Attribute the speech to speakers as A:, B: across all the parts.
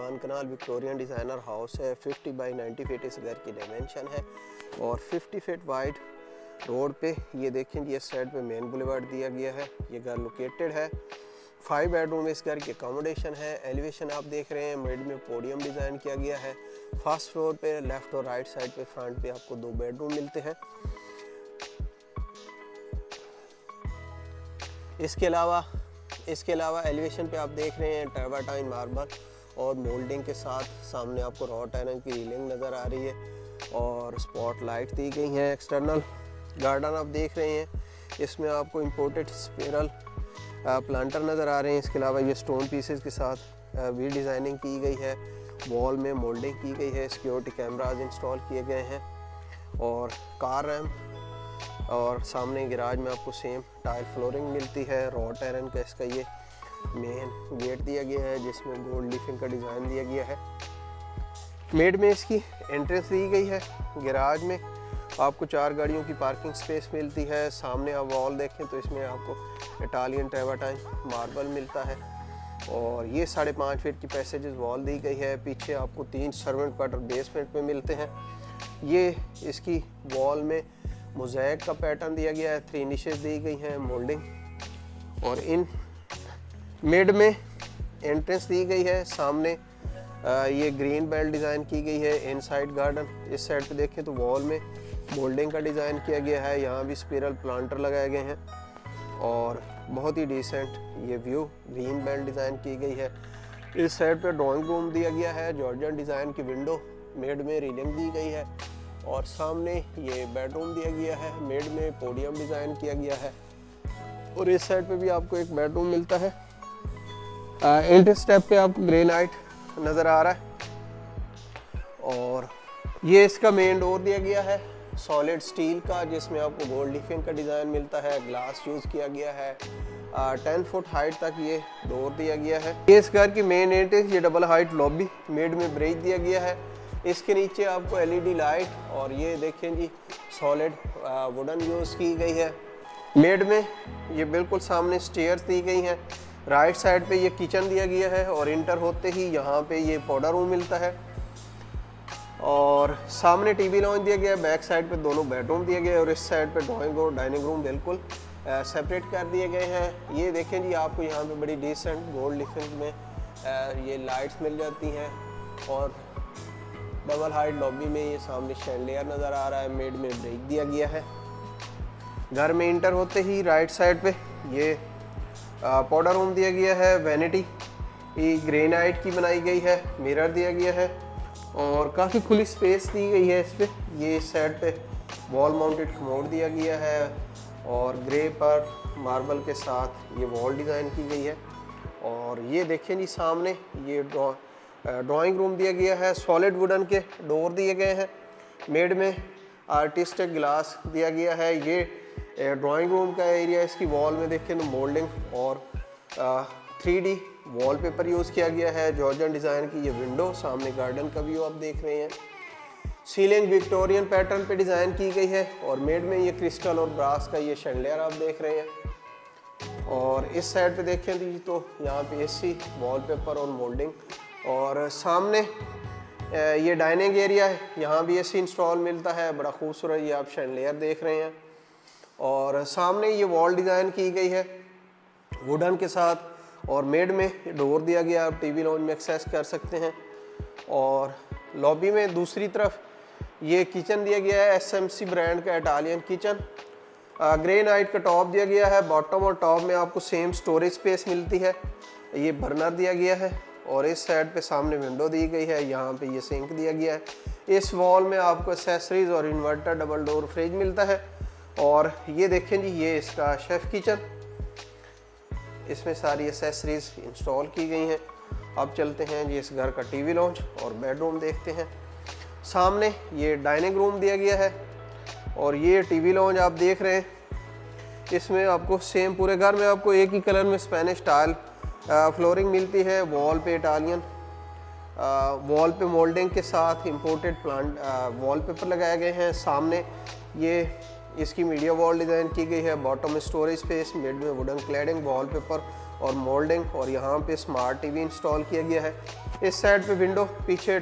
A: खान कनाल Victorian designer house है। 50 by 90 feet इस घर की डायमेंशन है और 50 फीट वाइड रोड पे ये देखें जी, इस साइड पे मेन बुलेवार्ड दिया गया है। ये घर लोकेटेड है। 5 बेडरूम इस घर की अकोमोडेशन है। एलिवेशन आप देख रहे हैं, मिड में पोडियम डिज़ाइन किया गया है। फर्स्ट फ्लोर पे लेफ़्ट और राइट साइड पे फ्रंट पे आपको 2 बेडरूम मिलते हैं। इसके अलावा एलिवेशन पे आप देख रहे हैं ट्रेवर्टाइन मार्बल और मोल्डिंग के साथ सामने आपको रॉट आयरन की रीलिंग नज़र आ रही है और स्पॉट लाइट दी गई हैं। एक्सटर्नल गार्डन आप देख रहे हैं, इसमें आपको इंपोर्टेड स्पिरल प्लांटर नज़र आ रहे हैं। इसके अलावा ये स्टोन पीसेस के साथ भी डिज़ाइनिंग की गई है। वॉल में मोल्डिंग की गई है। सिक्योरिटी कैमराज इंस्टॉल किए गए हैं और कार रैम्प और सामने गैराज में आपको सेम टाइल फ्लोरिंग मिलती है। रॉट आयरन का इसका ये मेन गेट दिया गया है जिसमें गोल्ड लीफिंग का डिज़ाइन दिया गया है। मिड में इसकी एंट्रेंस दी गई है। गैराज में आपको 4 गाड़ियों की पार्किंग स्पेस मिलती है। सामने आप वॉल देखें तो इसमें आपको इटालियन ट्रेवर्टाइन मार्बल मिलता है और ये 5.5 फीट की पैसेजेस वॉल दी गई है। पीछे आपको 3 सर्वेंट क्वार्टर बेसमेंट में मिलते हैं। ये इसकी वॉल में मोज़ैक का पैटर्न दिया गया है। 3 निशेस दी गई हैं मोल्डिंग और इन मिड में एंट्रेंस दी गई है। सामने ये ग्रीन बेल्ट डिज़ाइन की गई है। इनसाइड गार्डन इस साइड पे देखें तो वॉल में मोल्डिंग का डिज़ाइन किया गया है। यहाँ भी स्पिरल प्लांटर लगाए गए हैं और बहुत ही डिसेंट ये व्यू ग्रीन बेल्ट डिज़ाइन की गई है। इस साइड पे ड्राइंग रूम दिया गया है। जॉर्जियन डिज़ाइन की विंडो मिड में रीलिंग दी गई है और सामने ये बेडरूम दिया गया है। मिड में पोडियम डिज़ाइन किया गया है और इस साइड पे भी आपको एक बेडरूम मिलता है। एंट्री स्टेप पे आपको ग्रेनाइट नज़र आ रहा है और ये इसका मेन डोर दिया गया है सॉलिड स्टील का जिसमें आपको गोल्ड लीफिंग का डिज़ाइन मिलता है। ग्लास यूज़ किया गया है। 10 फुट हाइट तक ये डोर दिया गया है। ये इस घर की मेन एंट्रेंस, ये डबल हाइट लॉबी, मिड में ब्रिज दिया गया है। इसके नीचे आपको एलईडी लाइट और ये देखें जी सॉलिड वुडन यूज़ की गई है। मिड में ये बिल्कुल सामने स्टेयर्स दी गई हैं। राइट साइड पे ये किचन दिया गया है और इंटर होते ही यहाँ पे ये पाउडर रूम मिलता है और सामने टीवी लॉन्च दिया गया है। बैक साइड पे दोनों बेडरूम दिए गए और इस साइड पे ड्राइंग और डाइनिंग रूम बिल्कुल सेपरेट कर दिए गए हैं। ये देखें जी आपको यहाँ पे बड़ी डिसेंट गोल्ड लीफिंग में ये लाइट्स मिल जाती हैं और डबल हाइट लॉबी में ये सामने शैंडलियर नज़र आ रहा है। मिड में ब्रेक दिया गया है। घर में इंटर होते ही राइट साइड पे ये पाउडर रूम दिया गया है। वैनिटी ये ग्रेनाइट की बनाई गई है। मिरर दिया गया है और काफ़ी खुली स्पेस दी गई है इस पर। ये इस साइड पे वॉल माउंटेड कमोड दिया गया है और ग्रे पर मार्बल के साथ ये वॉल डिज़ाइन की गई है और ये देखें जी सामने ये ड्राइंग रूम दिया गया है। सॉलिड वुडन के डोर दिए गए हैं। मिड में आर्टिस्टिक ग्लास दिया गया है। ये ड्राइंग रूम का एरिया, इसकी वॉल में देखें तो मोल्डिंग और 3D वॉलपेपर यूज़ किया गया है। जॉर्जियन डिज़ाइन की ये विंडो, सामने गार्डन का व्यू आप देख रहे हैं। सीलिंग विक्टोरियन पैटर्न पे डिज़ाइन की गई है और मिड में ये क्रिस्टल और ब्रास का ये शैंडलियर आप देख रहे हैं और इस साइड पे देखें तो यहाँ पे AC वॉलपेपर और मोल्डिंग और सामने ये डाइनिंग एरिया है। यहाँ भी AC इंस्टॉल मिलता है। बड़ा खूबसूरत ये आप शैंडलियर देख रहे हैं और सामने ये वॉल डिज़ाइन की गई है वुडन के साथ और मिड में डोर दिया गया, आप टीवी लॉन्च में एक्सेस कर सकते हैं। और लॉबी में दूसरी तरफ ये किचन दिया गया है। SMC ब्रांड का इटालियन किचन। ग्रेनाइट का टॉप दिया गया है। बॉटम और टॉप में आपको सेम स्टोरेज स्पेस मिलती है। ये बर्नर दिया गया है और इस साइड पे सामने विंडो दी गई है। यहाँ पे ये सिंक दिया गया है। इस वॉल में आपको एक्सेसरीज और इन्वर्टर डबल डोर फ्रिज मिलता है और ये देखें जी ये इसका शेफ़ किचन, इसमें सारी एक्सेसरीज इंस्टॉल की गई हैं। अब चलते हैं जी इस घर का टीवी लॉन्च और बेडरूम देखते हैं। सामने ये डाइनिंग रूम दिया गया है और ये टीवी लॉन्च आप देख रहे हैं। इसमें आपको सेम पूरे घर में आपको एक ही कलर में स्पेनिश टाइल फ्लोरिंग मिलती है। वॉल पे इटालियन वॉल पे मोल्डिंग के साथ इंपोर्टेड प्लांट वॉलपेपर लगाए गए हैं। सामने ये इसकी मीडिया वॉल डिज़ाइन की गई है। बॉटम में स्टोरेज स्पेस, मिड में वुडन क्लैडिंग, वॉलपेपर और मोल्डिंग, और यहाँ पे स्मार्ट टीवी इंस्टॉल किया गया है। इस साइड पे विंडो, पीछे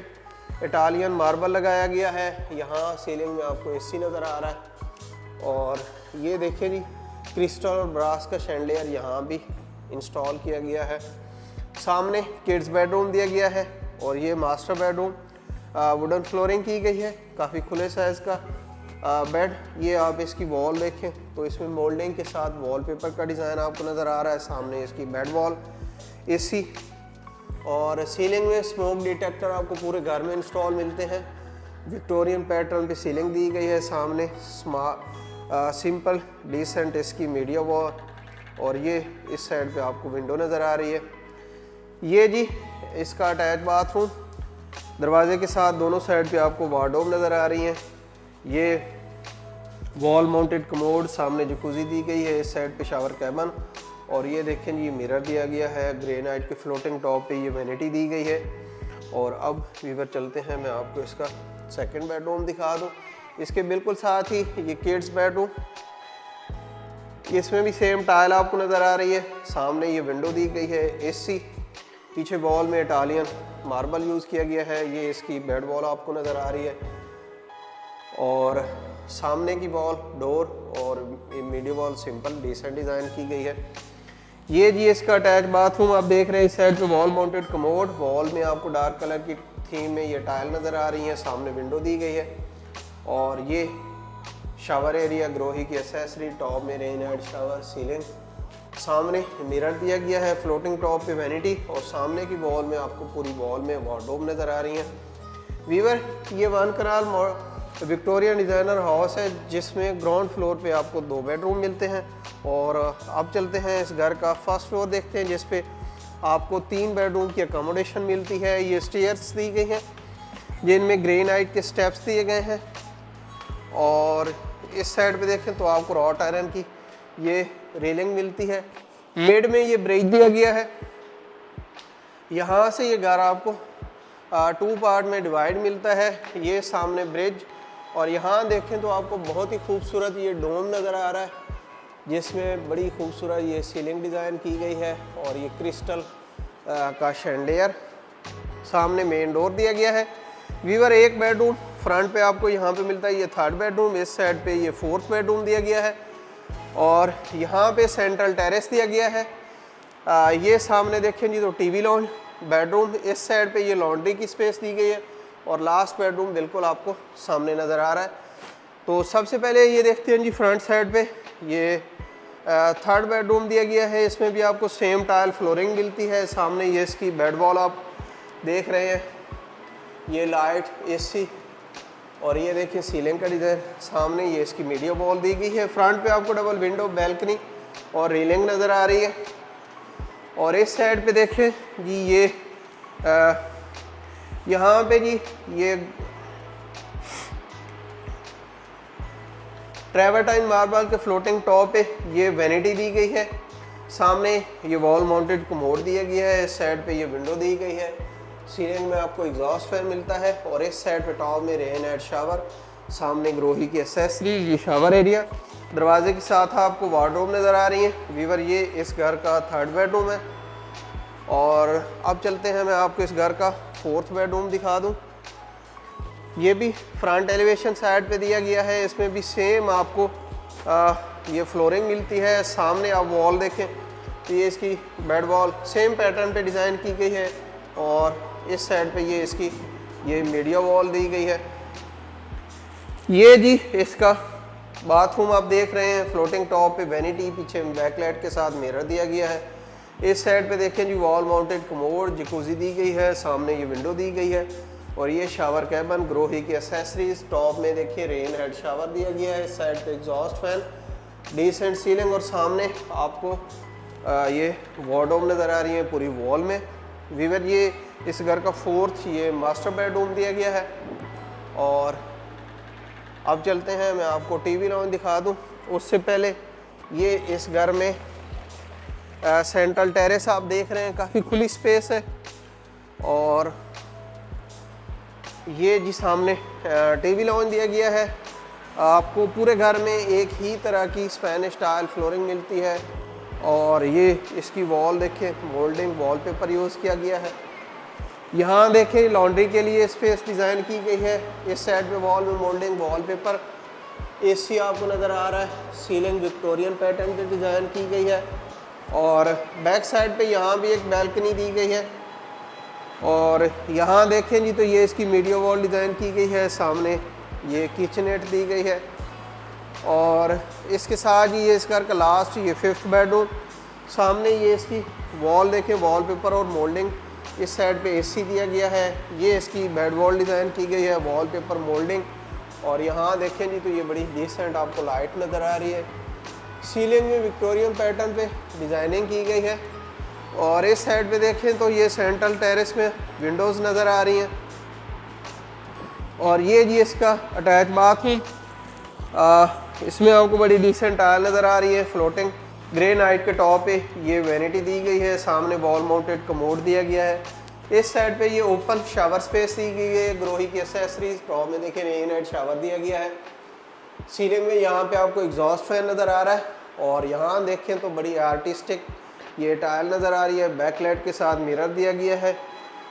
A: इटालियन मार्बल लगाया गया है। यहाँ सीलिंग में आपको एसी नज़र आ रहा है। और ये देखिए जी, क्रिस्टल और ब्रास का शैंडलियर यहाँ भी इंस्टॉल किया गया है। सामने किड्स बेडरूम दिया गया है और ये मास्टर बेडरूम, वुडन फ्लोरिंग की गई है, काफ़ी खुले साइज़ का बेड। ये आप इसकी वॉल देखें तो इसमें मोल्डिंग के साथ वॉलपेपर का डिज़ाइन आपको नज़र आ रहा है। सामने इसकी बेड वॉल, एसी, और सीलिंग में स्मोक डिटेक्टर आपको पूरे घर में इंस्टॉल मिलते हैं। विक्टोरियन पैटर्न पे सीलिंग दी गई है। सामने सिंपल डिसेंट इसकी मीडिया वॉल, और ये इस साइड पे आपको विंडो नज़र आ रही है। ये जी इसका अटैच बाथरूम, दरवाजे के साथ दोनों साइड पे आपको वार्डरोब नज़र आ रही है। ये वॉल माउंटेड कमोड, सामने जकूज़ी दी गई है, इस साइड पे शावर कैबिन, और ये देखें ये मिरर दिया गया है। ग्रेनाइट के फ्लोटिंग टॉप पे ये वैनिटी दी गई है। और अब वीवर चलते हैं, मैं आपको इसका सेकंड बेडरूम दिखा दूं। इसके बिल्कुल साथ ही ये किड्स बेडरूम, इसमें भी सेम टाइल आपको नज़र आ रही है। सामने ये विंडो दी गई है, एसी, पीछे वॉल में इटालियन मार्बल यूज़ किया गया है। ये इसकी बेड वॉल आपको नज़र आ रही है, और सामने की वॉल, डोर और media wall simple decent design की गई है। ये जी इसका अटैच बाथरूम आप देख रहे हैं। इस साइड पे वॉल माउंटेड कमोड, वॉल में आपको डार्क कलर की थीम में ये टाइल नज़र आ रही है। सामने विंडो दी गई है, और ये शावर एरिया, ग्रोही की एसेसरी, टॉप में रेन हेड शावर, सीलिंग, सामने मिरर दिया गया है, फ्लोटिंग टॉप पे वैनिटी, और सामने की वॉल में आपको पूरी वॉल में वार्डरोब नज़र आ रही है। वीवर ये 1 कनाल विक्टोरियन डिज़ाइनर हाउस है, जिसमें ग्राउंड फ्लोर पे आपको 2 बेडरूम मिलते हैं। और अब चलते हैं इस घर का फर्स्ट फ्लोर देखते हैं, जिस पे आपको 3 बेडरूम की अकोमोडेशन मिलती है। ये स्टेयर्स दी गई हैं जिनमें ग्रेनाइट के स्टेप्स दिए गए हैं। और इस साइड पे देखें तो आपको रॉट आयरन की ये रेलिंग मिलती है। मिड में ये ब्रिज दिया गया है। यहाँ से ये घर आपको 2 पार्ट में डिवाइड मिलता है। ये सामने ब्रिज, और यहाँ देखें तो आपको बहुत ही खूबसूरत ये डोम नज़र आ रहा है, जिसमें बड़ी खूबसूरत ये सीलिंग डिज़ाइन की गई है, और ये क्रिस्टल का शैंडलियर। सामने मेन डोर दिया गया है। वीवर एक बेडरूम फ्रंट पे आपको यहाँ पे मिलता है, ये 3rd बेडरूम। इस साइड पे ये 4th बेडरूम दिया गया है, और यहाँ पे सेंट्रल टेरेस दिया गया है। ये सामने देखें जी तो टीवी लॉन्च बेडरूम, इस साइड पे ये लॉन्ड्री की स्पेस दी गई है, और लास्ट बेडरूम बिल्कुल आपको सामने नज़र आ रहा है। तो सबसे पहले ये देखते हैं जी फ्रंट साइड पे ये 3rd बेडरूम दिया गया है। इसमें भी आपको सेम टाइल फ्लोरिंग मिलती है। सामने ये इसकी बेड वॉल आप देख रहे हैं, ये लाइट, एसी, और ये देखिए सीलिंग का डिज़ाइन। सामने ये इसकी मीडिया वॉल दी गई है। फ्रंट पे आपको डबल विंडो, बैल्कनी और रेलिंग नज़र आ रही है। और इस साइड पे देखें जी ये यहाँ पे जी ये ट्रेवर्टाइन मार्बल के फ्लोटिंग टॉप पे ये वैनिटी दी गई है। सामने ये वॉल माउंटेड कमोड दिया गया है। इस साइड पे ये विंडो दी गई है। सीलिंग में आपको एग्जॉस्ट फैन मिलता है, और इस साइड पे टॉप में रेन हेड शावर, सामने ग्रोही की एसेसरी, ये शावर एरिया। दरवाजे के साथ आपको वार्डरोब नज़र आ रही है। वीवर ये इस घर का 3rd बेडरूम है। और अब चलते हैं, मैं आपको इस घर का 4th बेडरूम दिखा दूं। ये भी फ्रंट एलिवेशन साइड पे दिया गया है। इसमें भी सेम आपको ये फ्लोरिंग मिलती है। सामने आप वॉल देखें तो ये इसकी बेड वॉल सेम पैटर्न पे डिज़ाइन की गई है, और इस साइड पे ये इसकी ये मीडिया वॉल दी गई है। ये जी इसका बाथरूम आप देख रहे हैं, फ्लोटिंग टॉप पे वैनिटी, पीछे बैकलाइट के साथ मिरर दिया गया है। इस साइड पे देखें जी वॉल माउंटेड कमोड, जकूज़ी दी गई है, सामने ये विंडो दी गई है, और ये शावर कैबिन, ग्रोही की एसेसरीज। टॉप में देखिए रेन हेड शावर दिया गया है। इस साइड पे एग्जॉस्ट फैन, डिसेंट सीलिंग, और सामने आपको ये वार्डरोब नज़र आ रही है पूरी वॉल में। वीवर ये इस घर का 4th ये मास्टर बेडरूम दिया गया है। और अब चलते हैं, मैं आपको टीवी लॉन्च दिखा दूं। उससे पहले ये इस घर में सेंट्रल टेरेस आप देख रहे हैं, काफ़ी खुली स्पेस है। और ये जी सामने टीवी लॉन्च दिया गया है। आपको पूरे घर में एक ही तरह की स्पेनिश स्टाइल फ्लोरिंग मिलती है, और ये इसकी वॉल देखें, मोल्डिंग वॉलपेपर यूज़ किया गया है। यहाँ देखें लॉन्ड्री के लिए स्पेस डिज़ाइन की गई है। इस साइड पे वॉल में मोल्डिंग वॉलपेपर, एसी आपको नज़र आ रहा है। सीलिंग विक्टोरियन पैटर्न की डिज़ाइन की गई है। और बैक साइड पे यहाँ भी एक बैल्कनी दी गई है। और यहाँ देखें जी तो ये इसकी मीडिया वॉल डिज़ाइन की गई है। सामने ये किचनेट दी गई है। और इसके साथ ही ये इसका लास्ट ये 5th बेडरूम। सामने ये इसकी वॉल देखें, वॉलपेपर और मोल्डिंग। इस साइड पे एसी दिया गया है। ये इसकी बेड वॉल डिज़ाइन की गई है, वॉलपेपर मोल्डिंग। और यहाँ देखें जी तो ये बड़ी डिसेंट आपको लाइट नज़र आ रही है। सीलिंग में विक्टोरियन पैटर्न पे डिज़ाइनिंग की गई है। और इस साइड पे देखें तो ये सेंट्रल टेरेस में विंडोज़ नज़र आ रही हैं। और ये जी इसका अटैच बाथरूम, इसमें आपको बड़ी डिसेंट टाइल नज़र आ रही है। फ्लोटिंग ग्रेनाइट के टॉप पे ये वैनिटी दी गई है। सामने वॉल माउंटेड कमोड दिया गया है। इस साइड पे ये ओपन शावर स्पेस दी गई है। ग्रोही की एसेसरीज, टॉप में देखिए रेन हेड शावर दिया गया है। सीलिंग में यहाँ पे आपको एग्जॉस्ट फैन नज़र आ रहा है। और यहाँ देखें तो बड़ी आर्टिस्टिक ये टाइल नज़र आ रही है। बैकलाइट के साथ मिरर दिया गया है।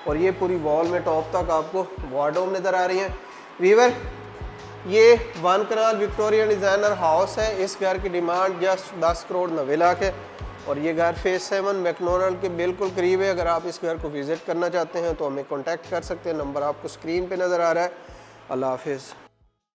A: और ये पूरी वॉल में टॉप तक आपको वार्डरोब नज़र आ रही है। वीवर, ये 1 कनाल विक्टोरियन डिज़ाइनर हाउस है। इस घर की डिमांड जस्ट 10 करोड़ 90 लाख है। और ये घर फेज 7 मैकडोनल्ड के बिल्कुल करीब है। अगर आप इस घर को विज़िट करना चाहते हैं तो हमें कॉन्टैक्ट कर सकते हैं। नंबर आपको स्क्रीन पे नज़र आ रहा है। अल्लाह हाफिज़।